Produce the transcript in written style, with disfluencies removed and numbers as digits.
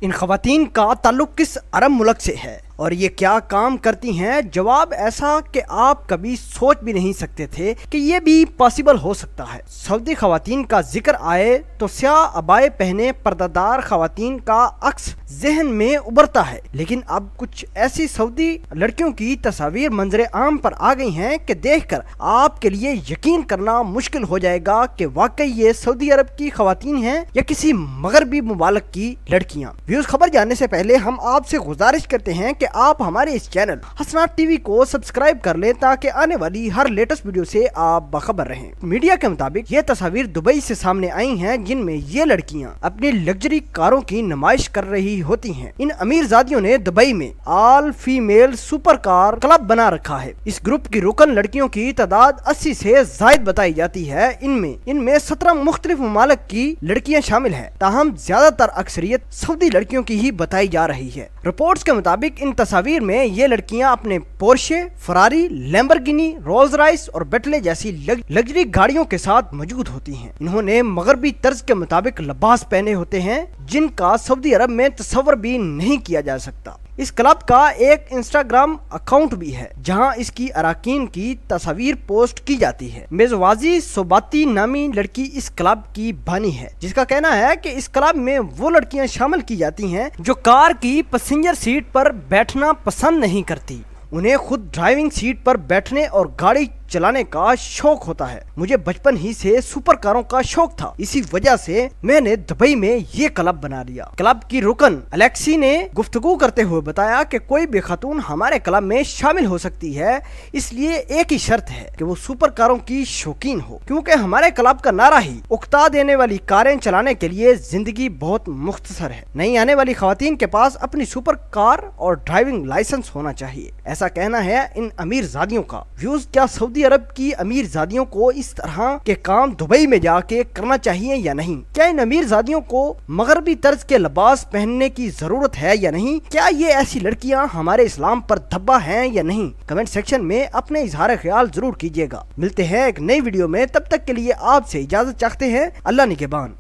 इन खवातीन का ताल्लुक किस अरब मुल्क से है और ये क्या काम करती हैं? जवाब ऐसा कि आप कभी सोच भी नहीं सकते थे कि ये भी पॉसिबल हो सकता है। सऊदी खवातीन का जिक्र आए तो स्याह अबाए पहने पर्दादार खवातीन का अक्स जहन में उभरता है, लेकिन अब कुछ ऐसी सऊदी लड़कियों की तस्वीर मंजर आम पर आ गई हैं कि देखकर आपके लिए यकीन करना मुश्किल हो जाएगा कि वाकई ये सऊदी अरब की खवातीन हैं या किसी मगरबी मुमालिक की लड़कियां। व्यूज खबर जानने से पहले हम आपसे गुजारिश करते हैं कि आप हमारे इस चैनल हसनात टीवी को सब्सक्राइब कर लें ताकि आने वाली हर लेटेस्ट वीडियो से आप बाखबर रहें। मीडिया के मुताबिक ये तस्वीर दुबई से सामने आई हैं, जिनमें ये लड़कियां अपनी लग्जरी कारों की नुमाइश कर रही होती हैं। इन अमीरजादियों ने दुबई में all female super car club बना रखा है। इस ग्रुप की रुकन लड़कियों की तादाद 80 से जायद बताई जाती है। इनमें 17 मुख्तलिफ ममालिक की लड़कियां शामिल है, ताहम ज्यादातर अक्सरियत सऊदी लड़कियों की ही बताई जा रही है। रिपोर्ट्स के मुताबिक इन तस्वीर में ये लड़कियां अपने Porsche, Ferrari, Lamborghini, Rolls Royce और बेंटले जैसी लग्जरी गाड़ियों के साथ मौजूद होती हैं। इन्होंने मगरबी तर्ज के मुताबिक लिबास पहने होते हैं, जिनका सऊदी अरब में तस्वर भी नहीं किया जा सकता। इस क्लब का एक इंस्टाग्राम अकाउंट भी है जहां इसकी अराकीन की तस्वीर पोस्ट की जाती है। मेजवाजी सोबाती नामी लड़की इस क्लब की बानी है, जिसका कहना है कि इस क्लब में वो लड़कियां शामिल की जाती हैं जो कार की पैसेंजर सीट पर बैठना पसंद नहीं करती। उन्हें खुद ड्राइविंग सीट पर बैठने और गाड़ी चलाने का शौक होता है। मुझे बचपन ही से सुपर कारों का शौक था, इसी वजह से मैंने दुबई में ये क्लब बना लिया। क्लब की रुकन अलेक्सी ने गुफ्तगू करते हुए बताया कि कोई भी खातून हमारे क्लब में शामिल हो सकती है, इसलिए एक ही शर्त है कि वो सुपर कारों की शौकीन हो, क्योंकि हमारे क्लब का नारा ही उकता देने वाली कारें चलाने के लिए जिंदगी बहुत मुख्तसर है। नई आने वाली खवातीन के पास अपनी सुपर कार और ड्राइविंग लाइसेंस होना चाहिए, ऐसा कहना है इन अमीर जादियों का। व्यूज क्या सऊदी अरब की अमीर जादियों को इस तरह के काम दुबई में जाके करना चाहिए या नहीं? क्या इन अमीर जादियों को मगरबी तर्ज के लिबास पहनने की जरूरत है या नहीं? क्या ये ऐसी लड़कियां हमारे इस्लाम पर धब्बा हैं या नहीं? कमेंट सेक्शन में अपने इजहार ख्याल जरूर कीजिएगा। मिलते हैं एक नई वीडियो में, तब तक के लिए आपसे इजाजत चाहते हैं। अल्लाह निगहबान।